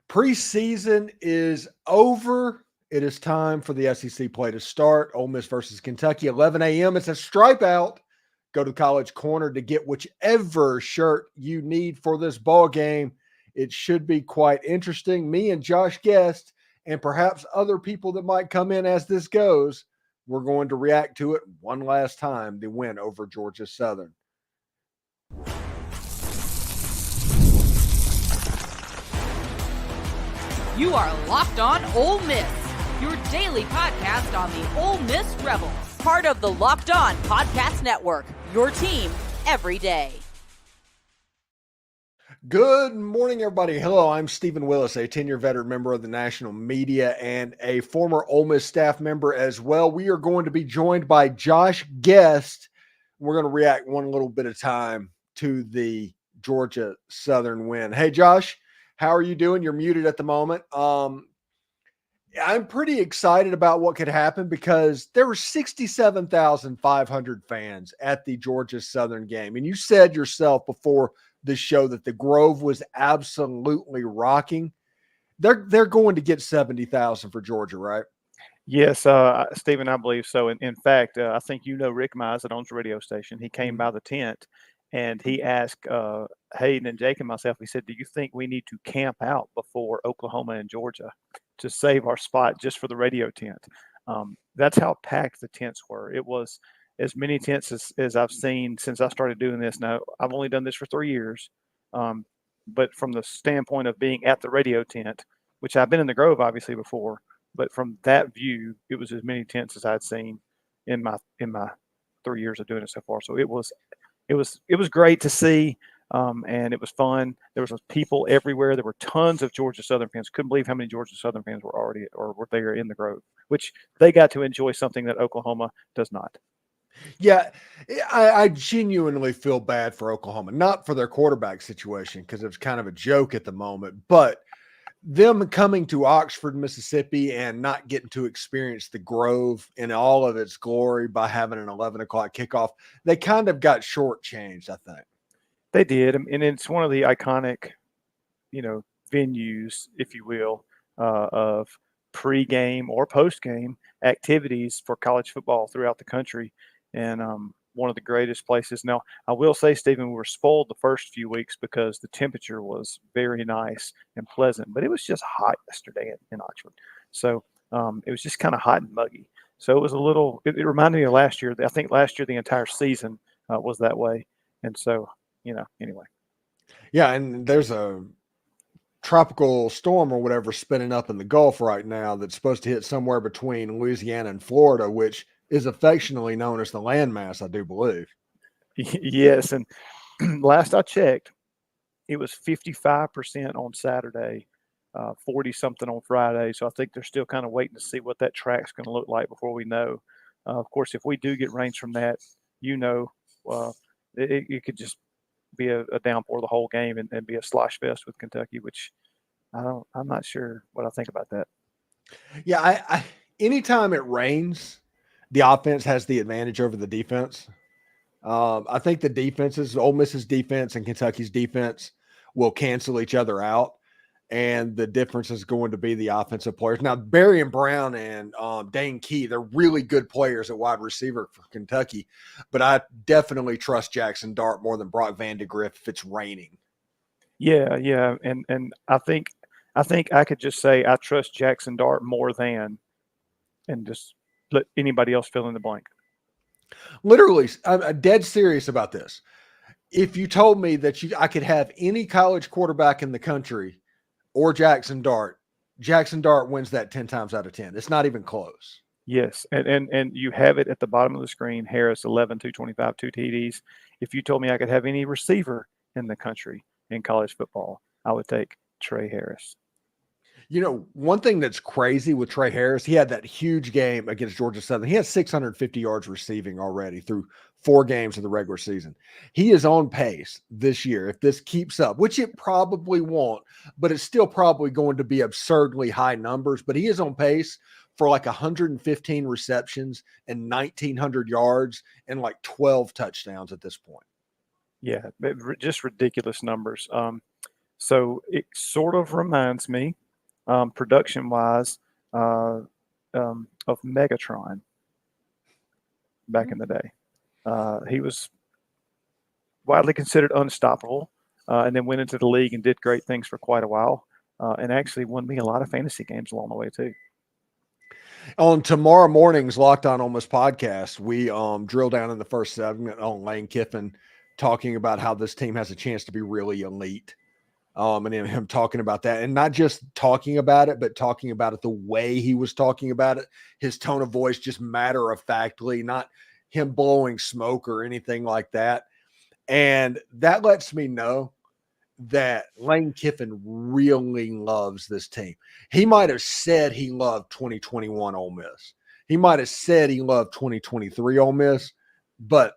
Preseason is over. It is time for the SEC play to start. Ole Miss versus Kentucky, 11 a.m. It's a stripe out. Go to College Corner to get whichever shirt you need for this ball game. It should be quite interesting. Me and Josh Guest, and perhaps other people that might come in as this goes, we're going to react to it one last time, the win over Georgia Southern. You are Locked On Ole Miss, your daily podcast on the Ole Miss Rebels. Part of the Locked On Podcast Network, your team every day. Good morning, everybody. Hello, I'm Steven Willis, a 10-year veteran member of the national media and a former Ole Miss staff member as well. We are going to be joined by Josh Guest. We're going to react one little bit of time to the Georgia Southern win. Hey, Josh. How are you doing? You're muted at the moment. I'm pretty excited about what could happen because there were 67,500 fans at the Georgia Southern game. And you said yourself before the show that the Grove was absolutely rocking. They're going to get 70,000 for Georgia, right? Yes, Stephen, I believe so. In fact, I think Rick Mize that owns the radio station. He came by the tent and he asked Hayden and Jake and myself, he said, do you think we need to camp out before Oklahoma and Georgia to save our spot just for the radio tent? That's how packed the tents were. It was as many tents as I've seen since I started doing this. Now, I've only done this for 3 years. But from the standpoint of being at the radio tent, which I've been in the Grove obviously before, but from that view, it was as many tents as I'd seen in my 3 years of doing it so far. So it was great to see, and it was fun. There was people everywhere. There were tons of Georgia Southern fans. Couldn't believe how many Georgia Southern fans were there in the Grove, which they got to enjoy something that Oklahoma does not. Yeah, I genuinely feel bad for Oklahoma, not for their quarterback situation because it's kind of a joke at the moment, but them coming to Oxford, Mississippi and not getting to experience the Grove in all of its glory by having an 11 o'clock kickoff, they kind of got shortchanged, I think. They did, and it's one of the iconic, venues, if you will, of pre-game or post-game activities for college football throughout the country, and one of the greatest places. Now, I will say, Stephen, we were spoiled the first few weeks because the temperature was very nice and pleasant, but it was just hot yesterday in Oxford. So it was just kind of hot and muggy. So it was it reminded me of last year. I think last year the entire season was that way. And so, anyway. Yeah, and there's a tropical storm or whatever spinning up in the Gulf right now that's supposed to hit somewhere between Louisiana and Florida, which is affectionately known as the landmass, I do believe. Yes, and last I checked, it was 55% on Saturday, 40-something on Friday. So I think they're still kind of waiting to see what that track's going to look like before we know. Of course, if we do get rains from that, it could just be a downpour the whole game and be a slosh fest with Kentucky, which I'm not sure what I think about that. Yeah, I anytime it rains, the offense has the advantage over the defense. I think the defenses, Ole Miss's defense and Kentucky's defense, will cancel each other out, and the difference is going to be the offensive players. Now, Barry and Brown and Dane Key, they're really good players at wide receiver for Kentucky, but I definitely trust Jackson Dart more than Brock Vandegrift if it's raining. Yeah, and I think I could just say I trust Jackson Dart more than, and just let anybody else fill in the blank. Literally, I'm dead serious about this. If you told me that I could have any college quarterback in the country or Jackson Dart wins that 10 times out of 10. It's not even close. Yes, and you have it at the bottom of the screen. Harris, 11, 225, 2 TDs. If you told me I could have any receiver in the country in college football, I would take Trey Harris. One thing that's crazy with Trey Harris, he had that huge game against Georgia Southern. He has 650 yards receiving already through 4 games of the regular season. He is on pace this year if this keeps up, which it probably won't, but it's still probably going to be absurdly high numbers. But he is on pace for like 115 receptions and 1,900 yards and like 12 touchdowns at this point. Yeah, just ridiculous numbers. So it sort of reminds me, production-wise, of Megatron back in the day. He was widely considered unstoppable, and then went into the league and did great things for quite a while, and actually won me a lot of fantasy games along the way too. On tomorrow morning's Locked On Ole Miss podcast, we drill down in the first segment on Lane Kiffin talking about how this team has a chance to be really elite. And him talking about that, and not just talking about it, but talking about it the way he was talking about it. His tone of voice, just matter-of-factly, not him blowing smoke or anything like that. And that lets me know that Lane Kiffin really loves this team. He might have said he loved 2021 Ole Miss. He might have said he loved 2023 Ole Miss, but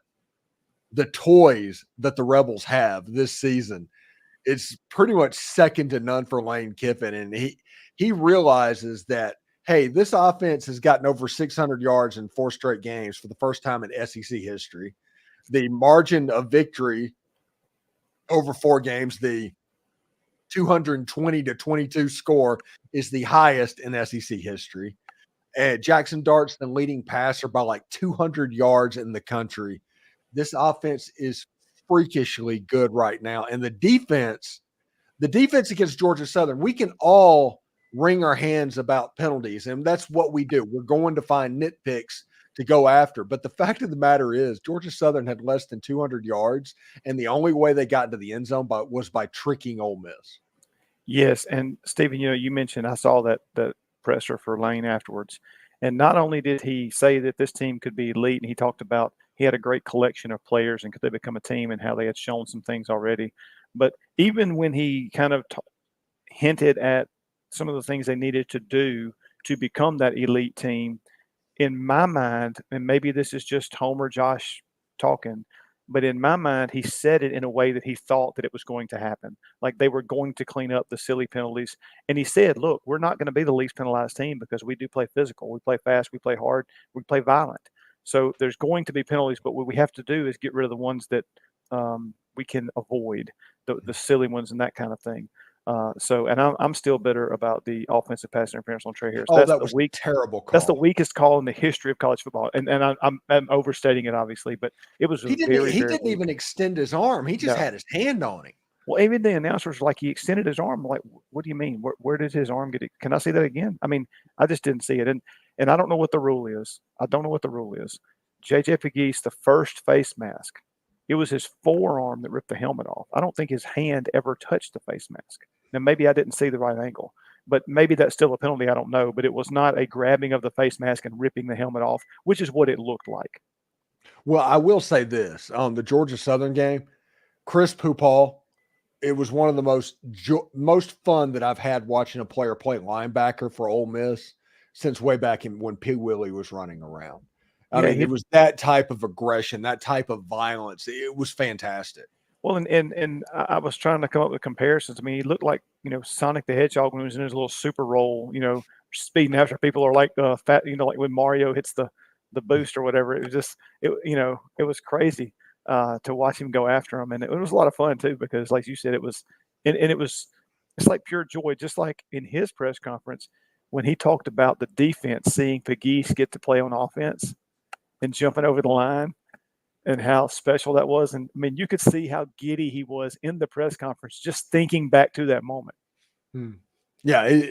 the toys that the Rebels have this season, it's pretty much second to none for Lane Kiffin. And he realizes that, hey, this offense has gotten over 600 yards in 4 straight games for the first time in SEC history. The margin of victory over 4 games, the 220-22 score, is the highest in SEC history. And Jackson Dart's the leading passer by like 200 yards in the country. This offense is freakishly good right now. And the defense against Georgia Southern, we can all wring our hands about penalties, and that's what we do. We're going to find nitpicks to go after. But the fact of the matter is, Georgia Southern had less than 200 yards, and the only way they got into the end zone was by tricking Ole Miss. Yes, and Stephen, you mentioned, I saw that presser for Lane afterwards, and not only did he say that this team could be elite, and he talked about he had a great collection of players and could they become a team and how they had shown some things already. But even when he kind of hinted at some of the things they needed to do to become that elite team, in my mind, and maybe this is just Homer Josh talking, but in my mind, he said it in a way that he thought that it was going to happen. Like they were going to clean up the silly penalties. And he said, look, we're not going to be the least penalized team because we do play physical. We play fast. We play hard. We play violent. So there's going to be penalties, but what we have to do is get rid of the ones that we can avoid, the silly ones and that kind of thing. And I'm still bitter about the offensive pass interference on Trey Harris. Oh, that was terrible call. That's the weakest call in the history of college football. And I'm overstating it, obviously, but it was he didn't even extend his arm. He just had his hand on him. Well, even the announcers were like, he extended his arm. Like, what do you mean? Where did his arm get it? Can I see that again? I mean, I just didn't see it. And I don't know what the rule is. J.J. Pegues, the first face mask, it was his forearm that ripped the helmet off. I don't think his hand ever touched the face mask. Now, maybe I didn't see the right angle, but maybe that's still a penalty. I don't know. But it was not a grabbing of the face mask and ripping the helmet off, which is what it looked like. Well, I will say this. The Georgia Southern game, Chris Pupal, it was one of the most fun that I've had watching a player play linebacker for Ole Miss since way back when P. Willie was running around. I mean, it was that type of aggression, that type of violence. It was fantastic. Well, and I was trying to come up with comparisons. I mean, he looked like, Sonic the Hedgehog when he was in his little super roll, speeding after people, or like fat, like when Mario hits the boost or whatever. It was just, it was crazy to watch him go after him. And it was a lot of fun too, because like you said, it's like pure joy, just like in his press conference when he talked about the defense, seeing Pegues get to play on offense and jumping over the line and how special that was. And I mean, you could see how giddy he was in the press conference, just thinking back to that moment. Yeah,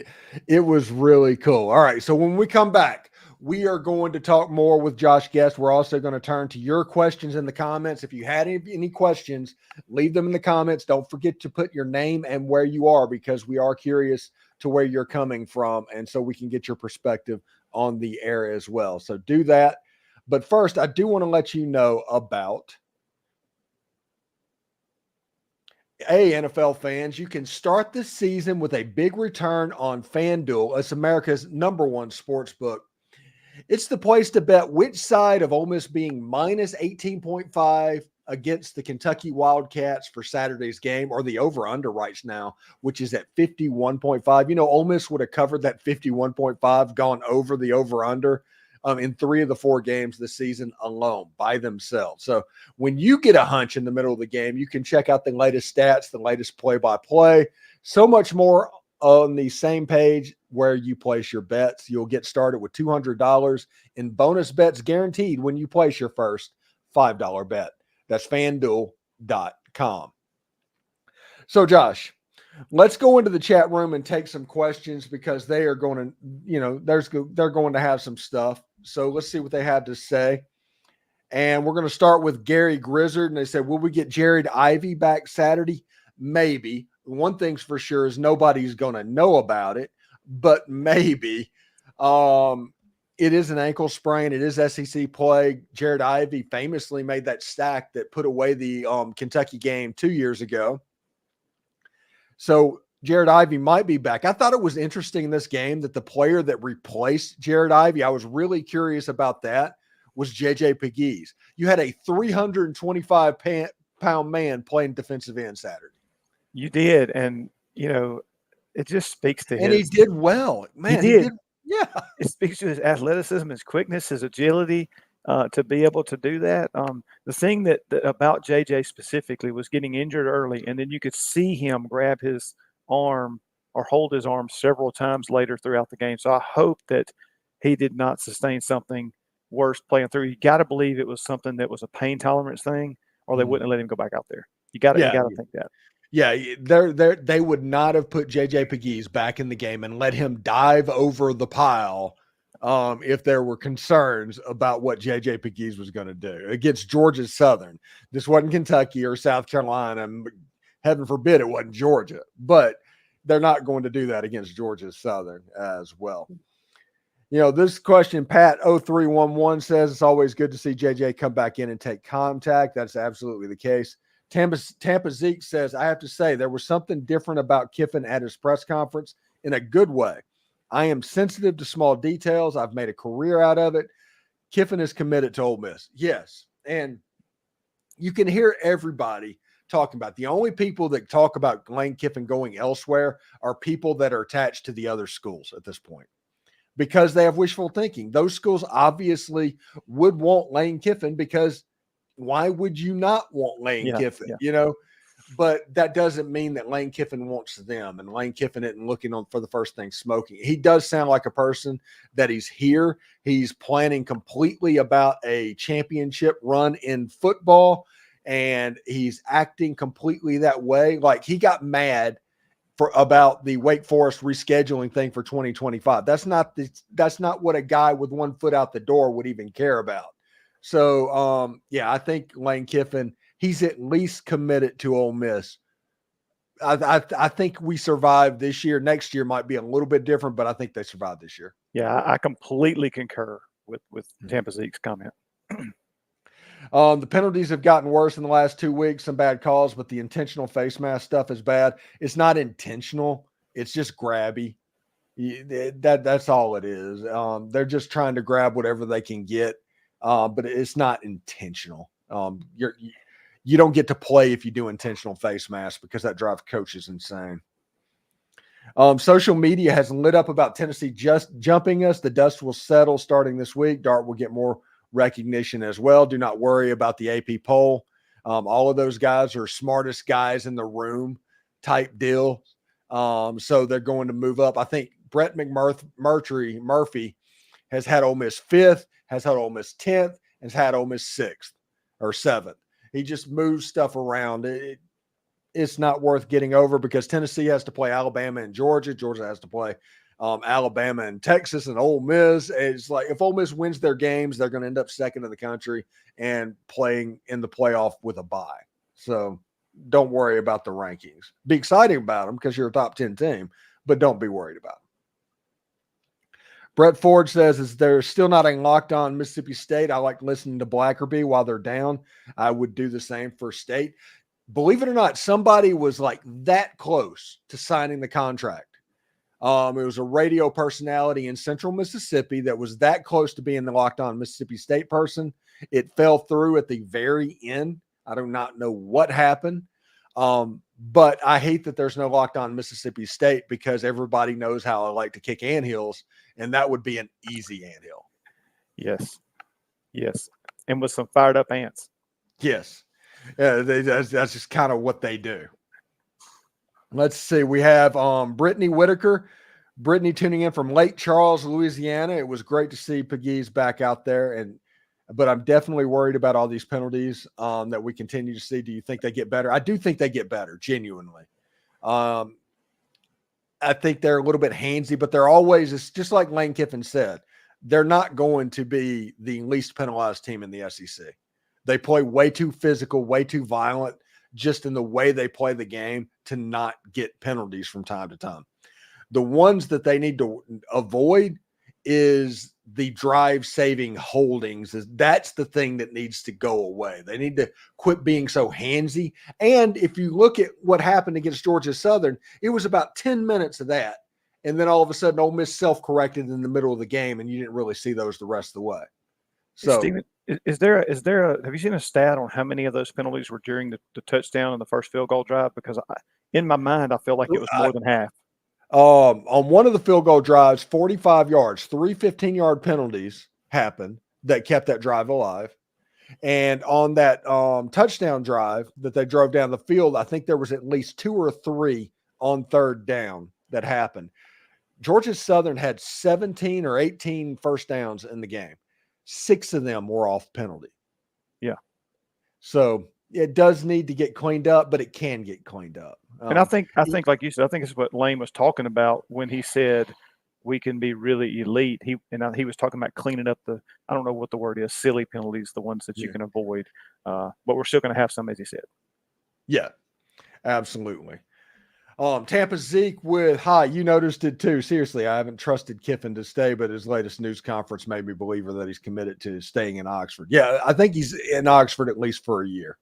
it was really cool. All right, so when we come back, we are going to talk more with Josh Guest. We're also going to turn to your questions in the comments. If you had any questions, leave them in the comments. Don't forget to put your name and where you are, because we are curious to where you're coming from, and so we can get your perspective on the air as well. So do that. But first, I do want to let you know about NFL fans. You can start the season with a big return on FanDuel. It's America's #1 sports book. It's the place to bet which side of Ole Miss being minus 18.5 against the Kentucky Wildcats for Saturday's game, or the over-under right now, which is at 51.5. Ole Miss would have covered that 51.5, gone over the over-under. in 3 of the 4 games this season alone by themselves. So when you get a hunch in the middle of the game, you can check out the latest stats, the latest play-by-play, so much more on the same page where you place your bets. You'll get started with $200 in bonus bets guaranteed when you place your first $5 bet. That's FanDuel.com. So, Josh, let's go into the chat room and take some questions because they are going to, they're going to have some stuff. So let's see what they have to say. And we're going to start with Gary Grizzard. And they said, will we get Jared Ivey back Saturday? Maybe. One thing's for sure is nobody's going to know about it, but maybe. It is an ankle sprain. It is SEC play. Jared Ivey famously made that stack that put away the Kentucky game 2 years ago. So Jared Ivey might be back. I thought it was interesting in this game that the player that replaced Jared Ivey, I was really curious about that, was J.J. Pegues. You had a 325-pound man playing defensive end Saturday. You did, and, it just speaks to him. And he did well. Man, he did. Yeah. It speaks to his athleticism, his quickness, his agility to be able to do that. The thing that about JJ specifically was getting injured early, and then you could see him grab his arm or hold his arm several times later throughout the game. So I hope that he did not sustain something worse playing through. You got to believe it was something that was a pain tolerance thing, or they wouldn't have let him go back out there. You got to think that. Yeah, they would not have put J.J. Pegues back in the game and let him dive over the pile if there were concerns about what J.J. Pegues was going to do against Georgia Southern. This wasn't Kentucky or South Carolina. Heaven forbid it wasn't Georgia. But they're not going to do that against Georgia Southern as well. This question, Pat0311 says, it's always good to see J.J. come back in and take contact. That's absolutely the case. Tampa Zeke says, I have to say there was something different about Kiffin at his press conference in a good way. I am sensitive to small details. I've made a career out of it. Kiffin is committed to Ole Miss. Yes. And you can hear everybody talking about the only people that talk about Lane Kiffin going elsewhere are people that are attached to the other schools at this point because they have wishful thinking. Those schools obviously would want Lane Kiffin because why would you not want Lane Kiffin, But that doesn't mean that Lane Kiffin wants them, and Lane Kiffin isn't looking for the first thing smoking. He does sound like a person that he's here. He's planning completely about a championship run in football, and he's acting completely that way. Like he got mad about the Wake Forest rescheduling thing for 2025. That's not what a guy with one foot out the door would even care about. So, I think Lane Kiffin, he's at least committed to Ole Miss. I think we survived this year. Next year might be a little bit different, but I think they survived this year. Yeah, I completely concur with Tampa Zeke's comment. The penalties have gotten worse in the last 2 weeks, some bad calls, but the intentional face mask stuff is bad. It's not intentional. It's just grabby. That's all it is. They're just trying to grab whatever they can get. But it's not intentional. You don't get to play if you do intentional face masks because that drives coaches insane. Social media has lit up about Tennessee just jumping us. The dust will settle starting this week. Dart will get more recognition as well. Do not worry about the AP poll. All of those guys are smartest guys in the room type deal. So they're going to move up. I think Brett Murphy has had Ole Miss 5th, has had Ole Miss 10th, and has had Ole Miss 6th or 7th. He just moves stuff around. It's not worth getting over because Tennessee has to play Alabama and Georgia. Georgia has to play Alabama and Texas and Ole Miss. It's like if Ole Miss wins their games, they're going to end up second in the country and playing in the playoff with a bye. So don't worry about the rankings. Be excited about them because you're a top 10 team, but don't be worried about them. Brett Ford says, is there still not a locked on Mississippi State? I like listening to Blackerby while they're down. I would do the same for State. Believe it or not, somebody was like that close to signing the contract. It was a radio personality in Central Mississippi that was that close to being the locked on Mississippi State person. It fell through at the very end. I do not know what happened. But I hate that there's no locked on Mississippi State because everybody knows how I like to kick anthills, and that would be an easy anthill. Yes. Yes. And with some fired up ants. Yes. Yeah, that's just kind of what they do. Let's see. We have Brittany Whitaker. Brittany tuning in from Lake Charles, Louisiana. It was great to see Pegues back out there, but I'm definitely worried about all these penalties that we continue to see. Do you think they get better? I do think they get better, genuinely. I think they're a little bit handsy, but they're always, it's just like Lane Kiffin said, they're not going to be the least penalized team in the SEC. They play way too physical, way too violent, just in the way they play the game to not get penalties from time to time. The ones that they need to avoid is the drive-saving holdings. That's the thing that needs to go away. They need to quit being so handsy. And if you look at what happened against Georgia Southern, it was about 10 minutes of that. And then all of a sudden, Ole Miss self-corrected in the middle of the game, and you didn't really see those the rest of the way. So, Steven, is there have you seen a stat on how many of those penalties were during the touchdown and the first field goal drive? Because in my mind, I feel like it was more than half. On one of the field goal drives, 45 yards, 3 15-yard penalties happened that kept that drive alive. And on that touchdown drive that they drove down the field, I think there was at least 2 or 3 on third down that happened. Georgia Southern had 17 or 18 first downs in the game. 6 of them were off penalty. Yeah. So it does need to get cleaned up, but it can get cleaned up. And I think, like you said, I think it's what Lane was talking about when he said we can be really elite. He was talking about cleaning up I don't know what the word is, silly penalties, the ones that you can avoid. But we're still going to have some, as he said. Yeah, absolutely. Tampa Zeke with, hi, you noticed it too. Seriously, I haven't trusted Kiffin to stay, but his latest news conference made me believe that he's committed to staying in Oxford. Yeah, I think he's in Oxford at least for a year.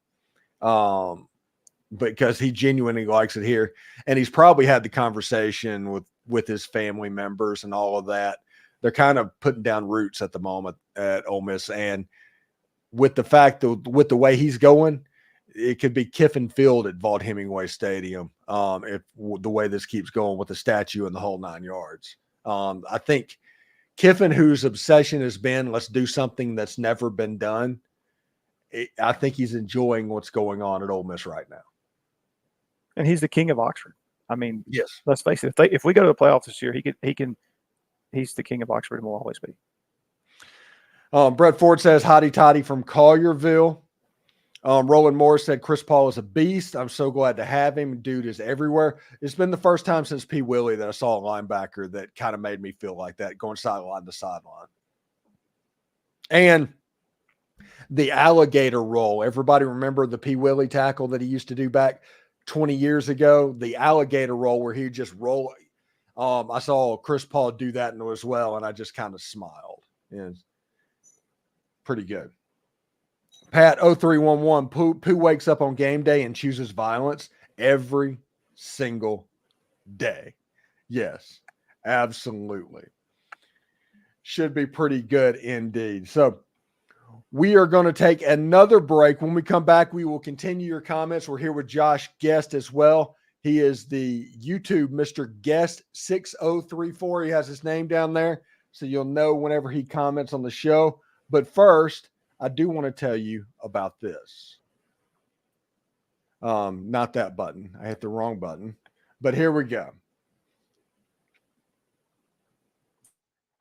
Because he genuinely likes it here. And he's probably had the conversation with his family members and all of that. They're kind of putting down roots at the moment at Ole Miss. And with the fact that with the way he's going, it could be Kiffin Field at Vaught Hemingway Stadium if the way this keeps going with the statue and the whole 9 yards. I think Kiffin, whose obsession has been, let's do something that's never been done, I think he's enjoying what's going on at Ole Miss right now. And he's the king of Oxford. I mean, yes. Let's face it. If we go to the playoffs this year, he's the king of Oxford and will always be. Brett Ford says, hotty toddy from Collierville. Roland Morris said, Chris Paul is a beast. I'm so glad to have him. Dude is everywhere. It's been the first time since P. Willie that I saw a linebacker that kind of made me feel like that, going sideline to sideline. And the alligator roll. Everybody remember the P. Willie tackle that he used to do back 20 years ago? The alligator roll where he just roll. I saw Chris Paul do that as well, and I just kind of smiled. Yeah, pretty good. Pat 0311, Pooh wakes up on game day and chooses violence every single day. Yes, absolutely. Should be pretty good indeed. So we are going to take another break. When we come back, we will continue your comments. We're here with Josh Guest as well. He is the YouTube Mr. Guest 6034. He has his name down there, so you'll know whenever he comments on the show. But first, I do want to tell you about this. Not that button. I hit the wrong button. But here we go.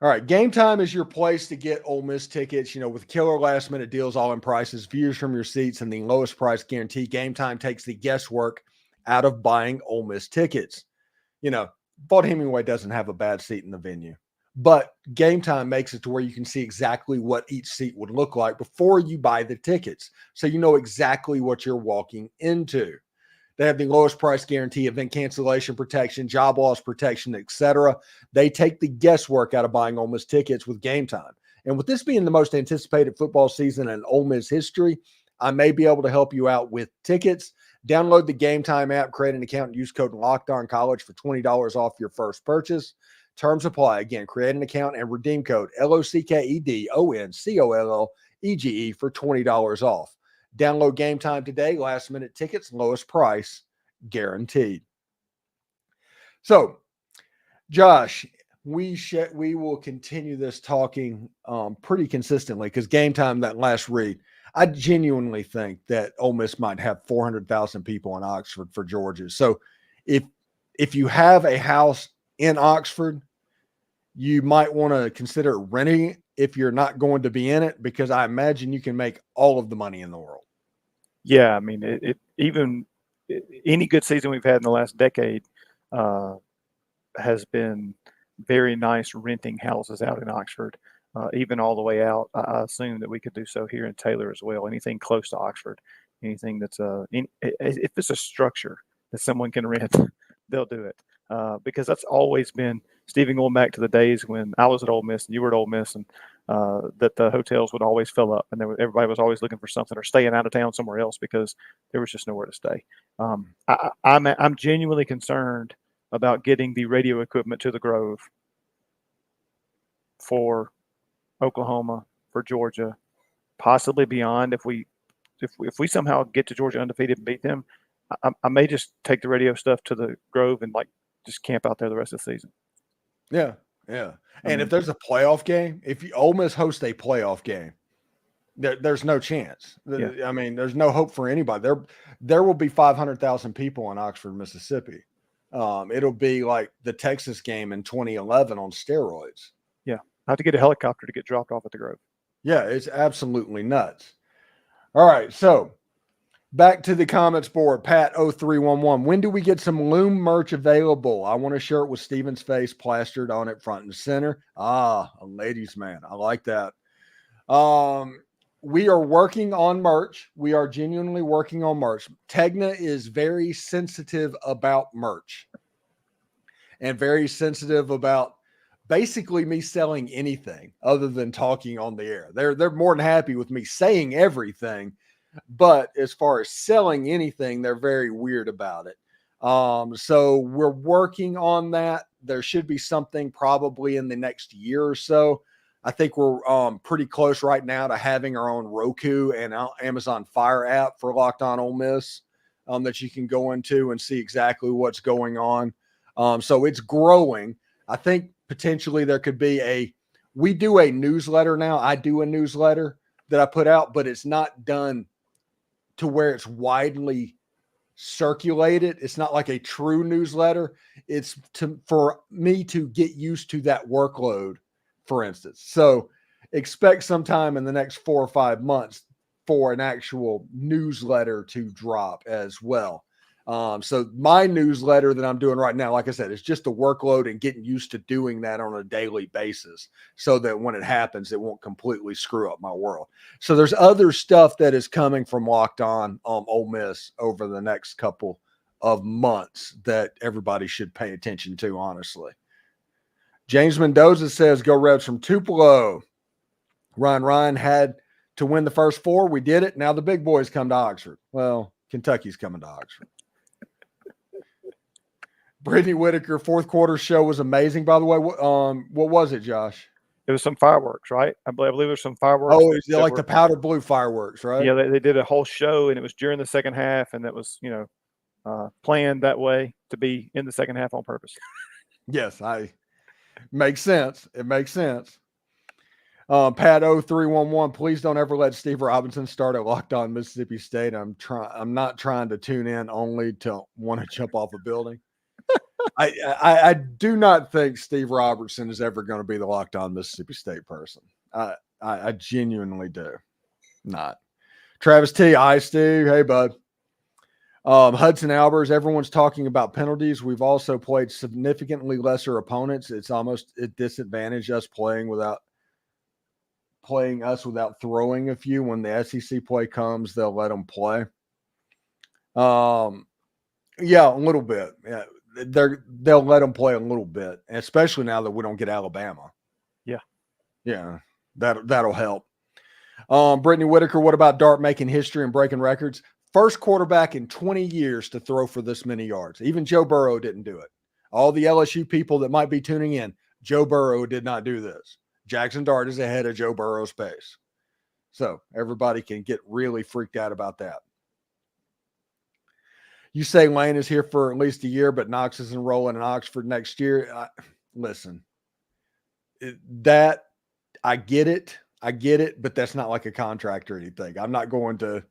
All right, Game Time is your place to get Ole Miss tickets, with killer last-minute deals, all-in prices, views from your seats, and the lowest price guarantee. Game Time takes the guesswork out of buying Ole Miss tickets. Vaught Hemingway doesn't have a bad seat in the venue, but Game Time makes it to where you can see exactly what each seat would look like before you buy the tickets, so you know exactly what you're walking into. They have the lowest price guarantee, event cancellation protection, job loss protection, etc. They take the guesswork out of buying Ole Miss tickets with Game Time. And with this being the most anticipated football season in Ole Miss history, I may be able to help you out with tickets. Download the Game Time app, create an account, and use code LOCKEDONCollege for $20 off your first purchase. Terms apply. Again, create an account and redeem code LOCKEDONCOLLEGE for $20 off. Download Game Time today. Last minute tickets, lowest price guaranteed. So, Josh, we will continue this talking pretty consistently because game time, that last read, I genuinely think that Ole Miss might have 400,000 people in Oxford for Georgia. So if you have a house in Oxford, you might want to consider renting it if you're not going to be in it, because I imagine you can make all of the money in the world. Yeah, I mean, any good season we've had in the last decade has been very nice renting houses out in Oxford, even all the way out. I assume that we could do so here in Taylor as well. Anything close to Oxford, anything that's if it's a structure that someone can rent, they'll do it, because that's always been, Stephen, going back to the days when I was at Ole Miss and you were at Ole Miss, and that the hotels would always fill up, and everybody was always looking for something or staying out of town somewhere else because there was just nowhere to stay. I'm genuinely concerned about getting the radio equipment to the Grove for Oklahoma, for Georgia, possibly beyond. If we somehow get to Georgia undefeated and beat them, I may just take the radio stuff to the Grove and just camp out there the rest of the season. Yeah. And if there's a playoff game, if Ole Miss hosts a playoff game, there's no chance. Yeah. I mean, there's no hope for anybody. There will be 500,000 people in Oxford, Mississippi. It'll be like the Texas game in 2011 on steroids. Yeah. I have to get a helicopter to get dropped off at the Grove. Yeah, it's absolutely nuts. All right, so back to the comments board. Pat0311. When do we get some Loom merch available? I want a shirt with Steven's face plastered on it front and center. A ladies' man. I like that. We are working on merch. We are genuinely working on merch. Tegna is very sensitive about merch and very sensitive about basically me selling anything other than talking on the air. They're more than happy with me saying everything, but as far as selling anything, they're very weird about it. So we're working on that. There should be something probably in the next year or so. I think we're pretty close right now to having our own Roku and Amazon Fire app for Locked On Ole Miss that you can go into and see exactly what's going on. So it's growing. I think potentially there could be we do a newsletter now. I do a newsletter that I put out, but it's not done to where it's widely circulated. It's not like a true newsletter. It's for me to get used to that workload, for instance. So expect sometime in the next 4 or 5 months for an actual newsletter to drop as well. So my newsletter that I'm doing right now, like I said, is just a workload and getting used to doing that on a daily basis so that when it happens, it won't completely screw up my world. So there's other stuff that is coming from Locked On Ole Miss over the next couple of months that everybody should pay attention to, honestly. James Mendoza says, go Rebs from Tupelo. Ryan had to win the first 4. We did it. Now the big boys come to Oxford. Well, Kentucky's coming to Oxford. Brittany Whitaker, fourth quarter show was amazing, by the way. What was it, Josh? It was some fireworks, right? I believe there's some fireworks. Oh, it's like the powder blue fireworks, right? Yeah, they did a whole show, and it was during the second half, and that was, planned that way to be in the second half on purpose. Yes, makes sense. It makes sense. Pat0311, please don't ever let Steve Robinson start at Locked On Mississippi State. I'm not trying to tune in only to want to jump off a building. I do not think Steve Robertson is ever going to be the Locked On Mississippi State person. I genuinely do not. Travis T. Hi, Steve. Hey, bud. Hudson Albers, everyone's talking about penalties. We've also played significantly lesser opponents. It's almost a disadvantage us playing us without throwing a few. When the SEC play comes, they'll let them play. Yeah, a little bit. Yeah. They'll let them play a little bit, especially now that we don't get Alabama. Yeah, that'll help. Brittany Whitaker, what about Dart making history and breaking records? First quarterback in 20 years to throw for this many yards. Even Joe Burrow didn't do it. All the LSU people that might be tuning in, Joe Burrow did not do this. Jackson Dart is ahead of Joe Burrow's pace. So everybody can get really freaked out about that. You say Lane is here for at least a year, but Knox is enrolling in Oxford next year. Listen, that I get it, but that's not like a contract or anything. I'm not going to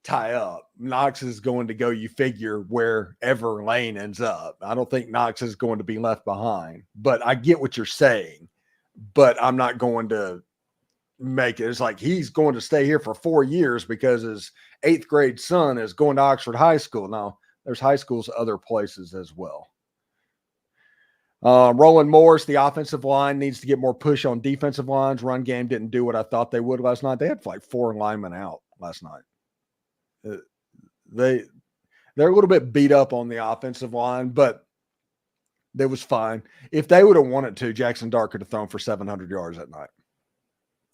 tie up. Knox is going to go, you figure, wherever Lane ends up. I don't think Knox is going to be left behind, but I get what you're saying, but I'm not going to make it. It's like he's going to stay here for 4 years because his 8th grade son is going to Oxford High School. Now, there's high schools other places as well. Roland Morris, the offensive line needs to get more push on defensive lines. Run game didn't do what I thought they would last night. They had like 4 linemen out last night. They're a little bit beat up on the offensive line, but that was fine. If they would have wanted to, Jackson Dart could have thrown for 700 yards that night.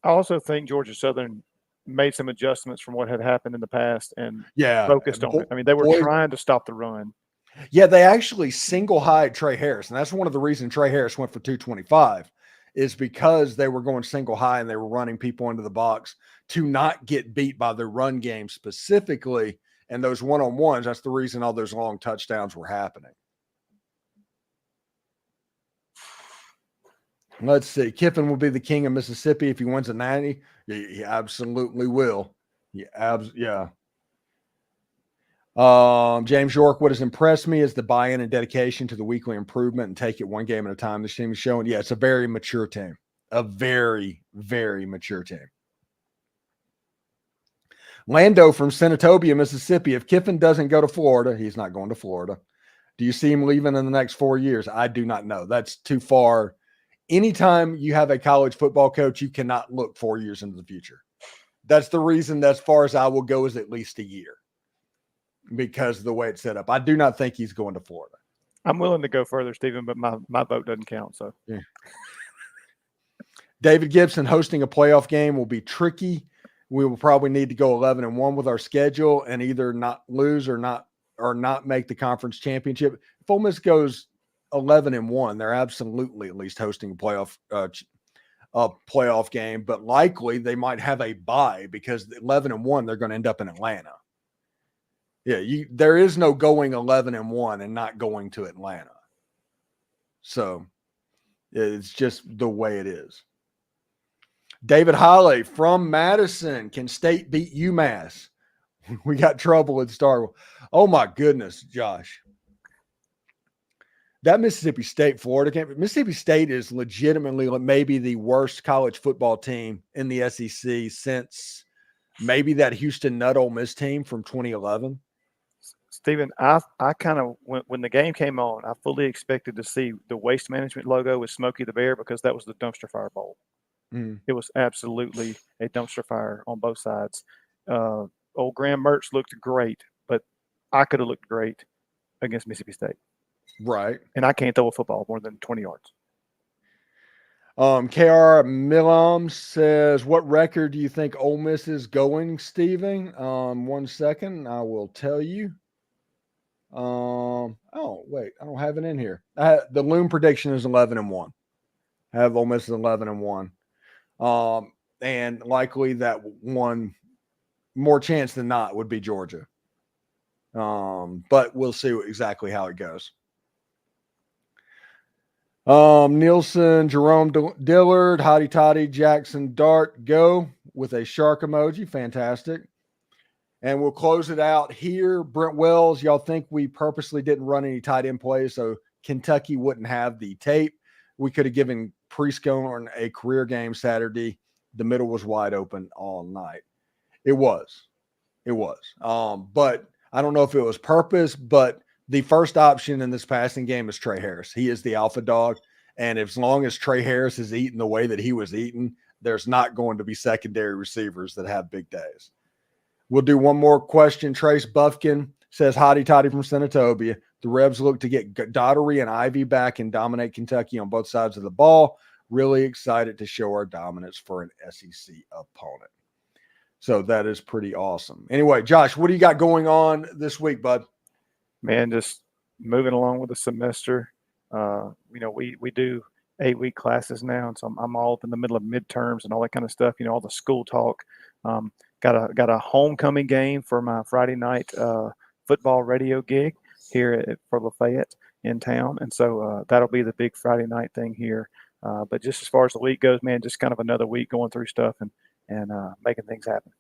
I also think Georgia Southern made some adjustments from what had happened in the past and Yeah, focused on it. I mean, they were trying to stop the run. Yeah, they actually single-high'd Trey Harris, and that's one of the reasons Trey Harris went for 225 is because they were going single-high and they were running people into the box to not get beat by the run game specifically, and those one-on-ones, that's the reason all those long touchdowns were happening. Let's see. Kiffin will be the king of Mississippi if he wins a 90. He absolutely will. Yeah. James York, what has impressed me is the buy-in and dedication to the weekly improvement and take it one game at a time. This team is showing, it's a very mature team, a very, very mature team. Lando from Senatobia, Mississippi. If Kiffin doesn't go to Florida, he's not going to Florida. Do you see him leaving in the next 4 years? I do not know. That's too far. Anytime you have a college football coach, you cannot look 4 years into the future. That's the reason, as far as I will go, is at least a year. Because of the way it's set up. I do not think he's going to Florida. I'm willing to go further, Stephen, but my vote doesn't count. So, yeah. David Gibson hosting a playoff game will be tricky. We will probably need to go 11-1 with our schedule and either not lose or not make the conference championship. If Ole Miss goes 11-1, they're absolutely at least hosting a playoff game, but likely they might have a bye because 11-1 they're going to end up in Atlanta. Yeah, there is no going 11-1 and not going to Atlanta. So it's just the way it is. David Holley from Madison. Can State beat UMass? We got trouble at Starkville. Oh, my goodness, Josh. That Mississippi State, Florida game. Mississippi State is legitimately maybe the worst college football team in the SEC since maybe that Houston Nutt Ole Miss team from 2011. Stephen, I kind of, when the game came on, I fully expected to see the Waste Management logo with Smokey the Bear because that was the dumpster fire bowl. It was absolutely a dumpster fire on both sides. Old Graham Mertz looked great, but I could have looked great against Mississippi State. Right. And I can't throw a football more than 20 yards. KR Milam says, what record do you think Ole Miss is going, Steven? 1 second. I will tell you. Oh, wait. I don't have it in here. The Loom prediction is 11-1. I have Ole Miss 11-1. And likely that one more chance than not would be Georgia. But we'll see exactly how it goes. Nielsen, Jerome Dillard, Hottie Toddy, Jackson Dart, go with a shark emoji. Fantastic. And we'll close it out here. Brent Wells, y'all think we purposely didn't run any tight end plays so Kentucky wouldn't have the tape? We could have given Prescott a career game Saturday. The middle was wide open all night. It was. But I don't know if it was purpose, but the first option in this passing game is Trey Harris. He is the alpha dog. And as long as Trey Harris is eating the way that he was eating, there's not going to be secondary receivers that have big days. We'll do one more question. Trace Buffkin says, Hottie Toddy from Senatobia. The Rebs look to get Daugherty and Ivy back and dominate Kentucky on both sides of the ball. Really excited to show our dominance for an SEC opponent. So that is pretty awesome. Anyway, Josh, what do you got going on this week, bud? Man, just moving along with the semester. We do 8-week classes now, and so I'm all up in the middle of midterms and all that kind of stuff. All the school talk. Got a homecoming game for my Friday night football radio gig here for Lafayette in town, and so that'll be the big Friday night thing here. But just as far as the week goes, man, just kind of another week going through stuff and making things happen.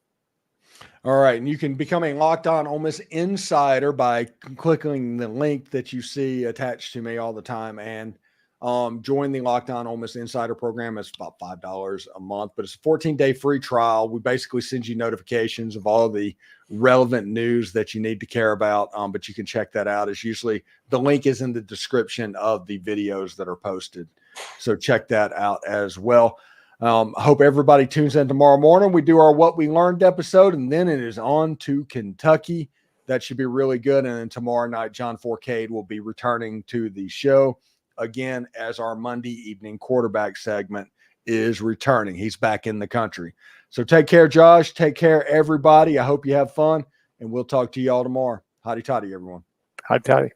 All right. And you can become a Locked On Ole Miss insider by clicking the link that you see attached to me all the time. And join the Locked On Ole Miss Insider program. It's about $5 a month, but it's a 14-day free trial. We basically send you notifications of all the relevant news that you need to care about. But you can check that out. It's usually the link is in the description of the videos that are posted. So check that out as well. I hope everybody tunes in tomorrow morning. We do our What We Learned episode, and then it is on to Kentucky. That should be really good. And then tomorrow night, John Forcade will be returning to the show again as our Monday evening quarterback segment is returning. He's back in the country. So take care, Josh. Take care, everybody. I hope you have fun, and we'll talk to you all tomorrow. Hotty toddy, everyone. Hotty toddy.